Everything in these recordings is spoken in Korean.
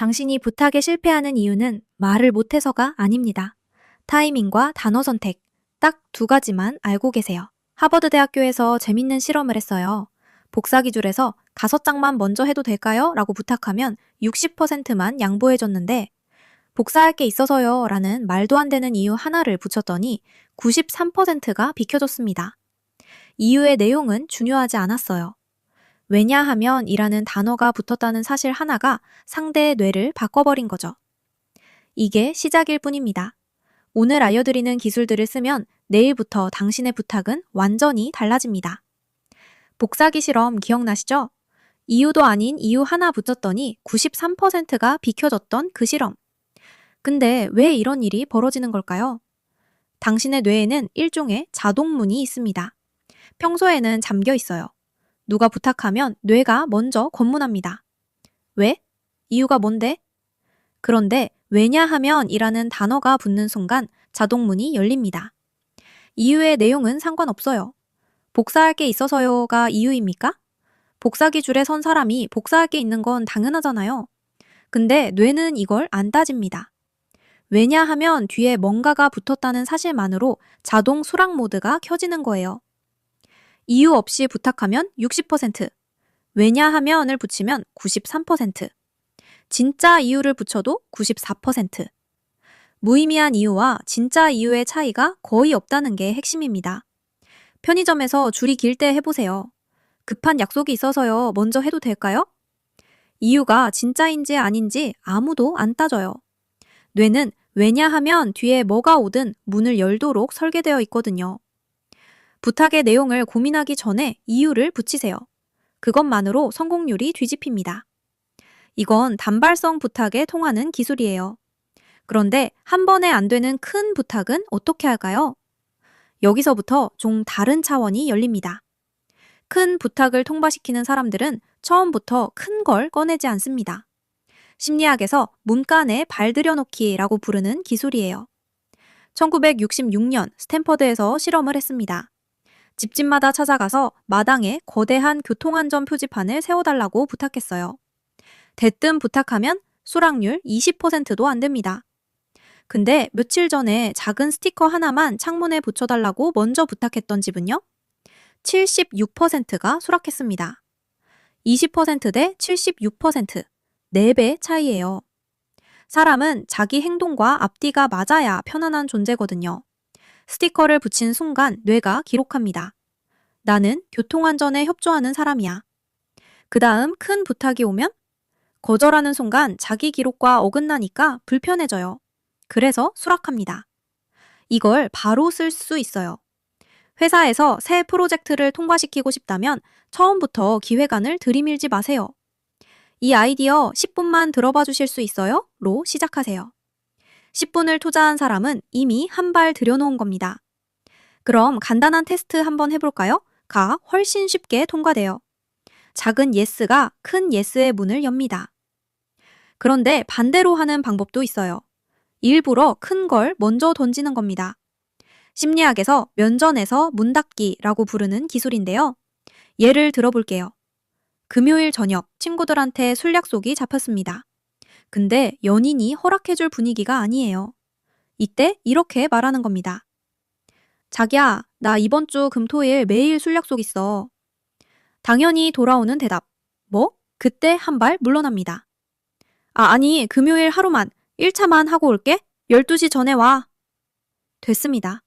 당신이 부탁에 실패하는 이유는 말을 못해서가 아닙니다. 타이밍과 단어 선택, 딱 두 가지만 알고 계세요. 하버드 대학교에서 재밌는 실험을 했어요. 복사기 줄에서 5장만 먼저 해도 될까요? 라고 부탁하면 60%만 양보해줬는데 복사할 게 있어서요 라는 말도 안 되는 이유 하나를 붙였더니 93%가 비켜줬습니다. 이유의 내용은 중요하지 않았어요. 왜냐하면 이라는 단어가 붙었다는 사실 하나가 상대의 뇌를 바꿔버린 거죠. 이게 시작일 뿐입니다. 오늘 알려드리는 기술들을 쓰면 내일부터 당신의 부탁은 완전히 달라집니다. 복사기 실험 기억나시죠? 이유도 아닌 이유 하나 붙였더니 93%가 비켜줬던 그 실험. 근데 왜 이런 일이 벌어지는 걸까요? 당신의 뇌에는 일종의 자동문이 있습니다. 평소에는 잠겨 있어요. 누가 부탁하면 뇌가 먼저 권문합니다. 왜? 이유가 뭔데? 그런데 왜냐하면 이라는 단어가 붙는 순간 자동문이 열립니다. 이유의 내용은 상관없어요. 복사할 게 있어서요가 이유입니까? 복사기 줄에 선 사람이 복사할 게 있는 건 당연하잖아요. 근데 뇌는 이걸 안 따집니다. 왜냐하면 뒤에 뭔가가 붙었다는 사실만으로 자동 수락 모드가 켜지는 거예요. 이유 없이 부탁하면 60%, 왜냐하면을 붙이면 93%, 진짜 이유를 붙여도 94%. 무의미한 이유와 진짜 이유의 차이가 거의 없다는 게 핵심입니다. 편의점에서 줄이 길 때 해보세요. 급한 약속이 있어서요. 먼저 해도 될까요? 이유가 진짜인지 아닌지 아무도 안 따져요. 뇌는 왜냐하면 뒤에 뭐가 오든 문을 열도록 설계되어 있거든요. 부탁의 내용을 고민하기 전에 이유를 붙이세요. 그것만으로 성공률이 뒤집힙니다. 이건 단발성 부탁에 통하는 기술이에요. 그런데 한 번에 안 되는 큰 부탁은 어떻게 할까요? 여기서부터 좀 다른 차원이 열립니다. 큰 부탁을 통과시키는 사람들은 처음부터 큰 걸 꺼내지 않습니다. 심리학에서 문간에 발 들여놓기라고 부르는 기술이에요. 1966년 스탠퍼드에서 실험을 했습니다. 집집마다 찾아가서 마당에 거대한 교통안전 표지판을 세워달라고 부탁했어요. 대뜸 부탁하면 수락률 20%도 안 됩니다. 근데 며칠 전에 작은 스티커 하나만 창문에 붙여달라고 먼저 부탁했던 집은요? 76%가 수락했습니다. 20% 대 76%, 4배 차이예요. 사람은 자기 행동과 앞뒤가 맞아야 편안한 존재거든요. 스티커를 붙인 순간 뇌가 기록합니다. 나는 교통안전에 협조하는 사람이야. 그 다음 큰 부탁이 오면 거절하는 순간 자기 기록과 어긋나니까 불편해져요. 그래서 수락합니다. 이걸 바로 쓸 수 있어요. 회사에서 새 프로젝트를 통과시키고 싶다면 처음부터 기획안을 들이밀지 마세요. 이 아이디어 10분만 들어봐 주실 수 있어요? 로 시작하세요. 10분을 투자한 사람은 이미 한 발 들여놓은 겁니다. 그럼 간단한 테스트 한번 해볼까요? 가 훨씬 쉽게 통과돼요. 작은 예스가 큰 예스의 문을 엽니다. 그런데 반대로 하는 방법도 있어요. 일부러 큰 걸 먼저 던지는 겁니다. 심리학에서 면전에서 문 닫기라고 부르는 기술인데요. 예를 들어볼게요. 금요일 저녁 친구들한테 술 약속이 잡혔습니다. 근데 연인이 허락해줄 분위기가 아니에요. 이때 이렇게 말하는 겁니다. 자기야, 나 이번 주 금토일 매일 술 약속 있어. 당연히 돌아오는 대답. 뭐? 그때 한 발 물러납니다. 아니, 금요일 하루만 1차만 하고 올게. 12시 전에 와. 됐습니다.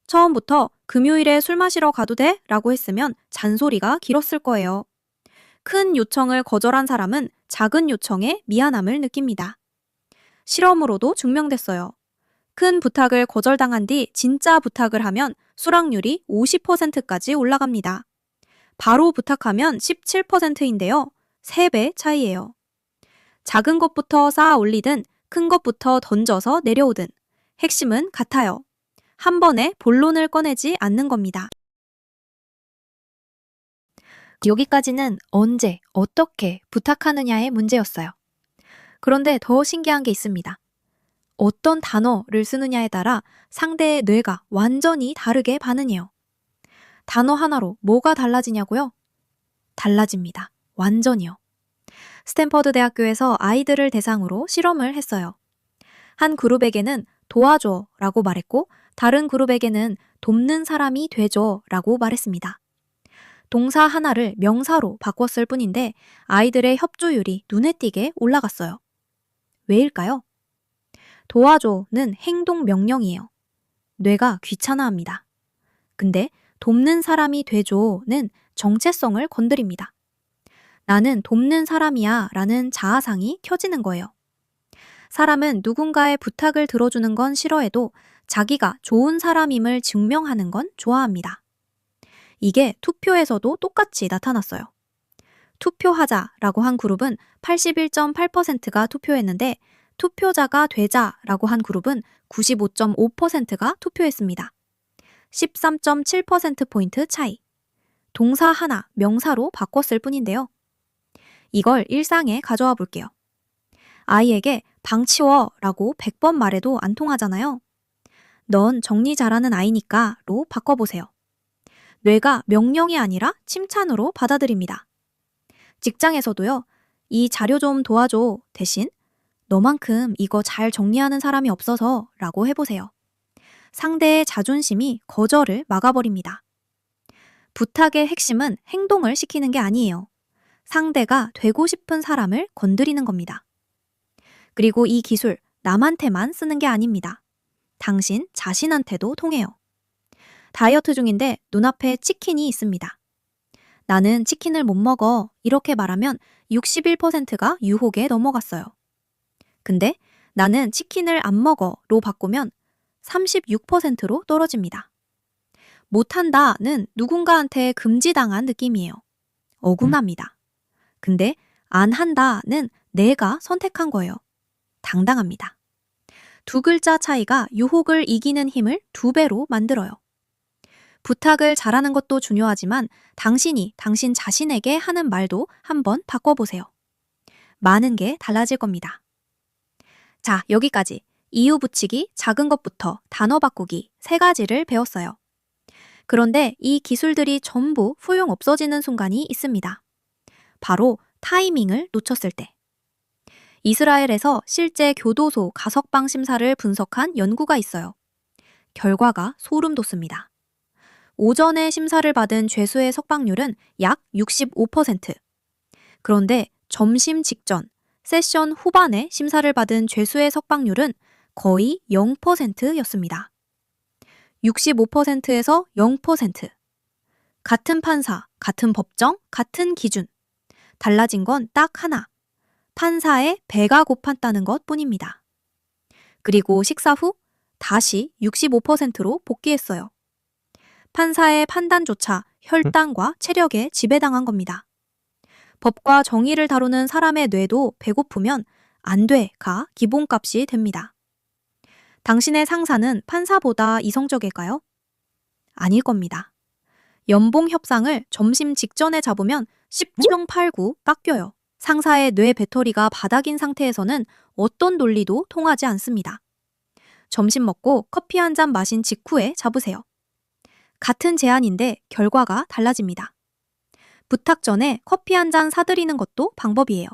처음부터 금요일에 술 마시러 가도 돼? 라고 했으면 잔소리가 길었을 거예요. 큰 요청을 거절한 사람은 작은 요청에 미안함을 느낍니다. 실험으로도 증명됐어요. 큰 부탁을 거절당한 뒤 진짜 부탁을 하면 수락률이 50%까지 올라갑니다. 바로 부탁하면 17%인데요. 3배 차이예요. 작은 것부터 쌓아 올리든 큰 것부터 던져서 내려오든 핵심은 같아요. 한 번에 본론을 꺼내지 않는 겁니다. 여기까지는 언제, 어떻게 부탁하느냐의 문제였어요. 그런데 더 신기한 게 있습니다. 어떤 단어를 쓰느냐에 따라 상대의 뇌가 완전히 다르게 반응해요. 단어 하나로 뭐가 달라지냐고요? 달라집니다. 완전히요. 스탠퍼드 대학교에서 아이들을 대상으로 실험을 했어요. 한 그룹에게는 도와줘 라고 말했고 다른 그룹에게는 돕는 사람이 되죠 라고 말했습니다. 동사 하나를 명사로 바꿨을 뿐인데 아이들의 협조율이 눈에 띄게 올라갔어요. 왜일까요? 도와줘는 행동 명령이에요. 뇌가 귀찮아합니다. 근데 돕는 사람이 되죠는 정체성을 건드립니다. 나는 돕는 사람이야 라는 자아상이 켜지는 거예요. 사람은 누군가의 부탁을 들어주는 건 싫어해도 자기가 좋은 사람임을 증명하는 건 좋아합니다. 이게 투표에서도 똑같이 나타났어요. 투표하자라고 한 그룹은 81.8%가 투표했는데 투표자가 되자라고 한 그룹은 95.5%가 투표했습니다. 13.7%포인트 차이. 동사 하나 명사로 바꿨을 뿐인데요. 이걸 일상에 가져와 볼게요. 아이에게 방 치워 라고 100번 말해도 안 통하잖아요. 넌 정리 잘하는 아이니까 로 바꿔보세요. 뇌가 명령이 아니라 칭찬으로 받아들입니다. 직장에서도요. 이 자료 좀 도와줘 대신 너만큼 이거 잘 정리하는 사람이 없어서 라고 해보세요. 상대의 자존심이 거절을 막아버립니다. 부탁의 핵심은 행동을 시키는 게 아니에요. 상대가 되고 싶은 사람을 건드리는 겁니다. 그리고 이 기술 남한테만 쓰는 게 아닙니다. 당신 자신한테도 통해요. 다이어트 중인데 눈앞에 치킨이 있습니다. 나는 치킨을 못 먹어 이렇게 말하면 61%가 유혹에 넘어갔어요. 근데 나는 치킨을 안 먹어로 바꾸면 36%로 떨어집니다. 못한다는 누군가한테 금지당한 느낌이에요. 억울합니다. 근데 안 한다는 내가 선택한 거예요. 당당합니다. 두 글자 차이가 유혹을 이기는 힘을 2배로 만들어요. 부탁을 잘하는 것도 중요하지만 당신이 당신 자신에게 하는 말도 한번 바꿔보세요. 많은 게 달라질 겁니다. 자, 여기까지 이유 붙이기, 작은 것부터 단어 바꾸기 3가지를 배웠어요. 그런데 이 기술들이 전부 소용 없어지는 순간이 있습니다. 바로 타이밍을 놓쳤을 때. 이스라엘에서 실제 교도소 가석방 심사를 분석한 연구가 있어요. 결과가 소름 돋습니다. 오전에 심사를 받은 죄수의 석방률은 약 65%. 그런데 점심 직전, 세션 후반에 심사를 받은 죄수의 석방률은 거의 0%였습니다. 65%에서 0%. 같은 판사, 같은 법정, 같은 기준. 달라진 건 딱 하나. 판사의 배가 고팠다는 것 뿐입니다. 그리고 식사 후 다시 65%로 복귀했어요. 판사의 판단조차 혈당과 체력에 지배당한 겁니다. 법과 정의를 다루는 사람의 뇌도 배고프면 안 돼가 기본값이 됩니다. 당신의 상사는 판사보다 이성적일까요? 아닐 겁니다. 연봉 협상을 점심 직전에 잡으면 10중 8구 깎여요. 상사의 뇌 배터리가 바닥인 상태에서는 어떤 논리도 통하지 않습니다. 점심 먹고 커피 한 잔 마신 직후에 잡으세요. 같은 제안인데 결과가 달라집니다. 부탁 전에 커피 한 잔 사드리는 것도 방법이에요.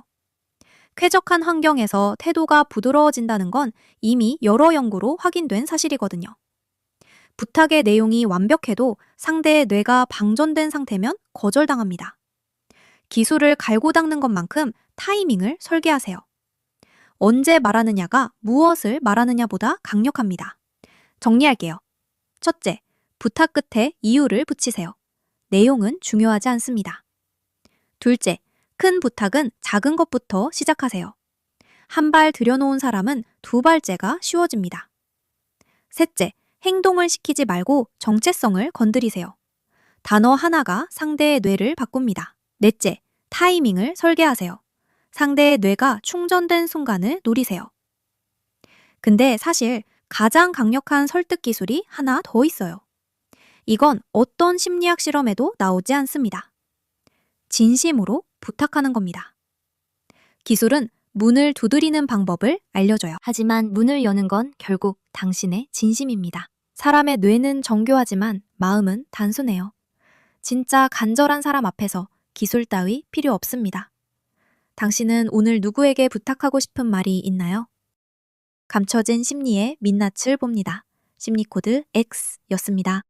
쾌적한 환경에서 태도가 부드러워진다는 건 이미 여러 연구로 확인된 사실이거든요. 부탁의 내용이 완벽해도 상대의 뇌가 방전된 상태면 거절당합니다. 기술을 갈고 닦는 것만큼 타이밍을 설계하세요. 언제 말하느냐가 무엇을 말하느냐보다 강력합니다. 정리할게요. 첫째, 부탁 끝에 이유를 붙이세요. 내용은 중요하지 않습니다. 둘째, 큰 부탁은 작은 것부터 시작하세요. 한 발 들여놓은 사람은 2발째가 쉬워집니다. 셋째, 행동을 시키지 말고 정체성을 건드리세요. 단어 하나가 상대의 뇌를 바꿉니다. 넷째, 타이밍을 설계하세요. 상대의 뇌가 충전된 순간을 노리세요. 근데 사실 가장 강력한 설득 기술이 하나 더 있어요. 이건 어떤 심리학 실험에도 나오지 않습니다. 진심으로 부탁하는 겁니다. 기술은 문을 두드리는 방법을 알려줘요. 하지만 문을 여는 건 결국 당신의 진심입니다. 사람의 뇌는 정교하지만 마음은 단순해요. 진짜 간절한 사람 앞에서 기술 따위 필요 없습니다. 당신은 오늘 누구에게 부탁하고 싶은 말이 있나요? 감춰진 심리의 민낯을 봅니다. 심리 코드 X였습니다.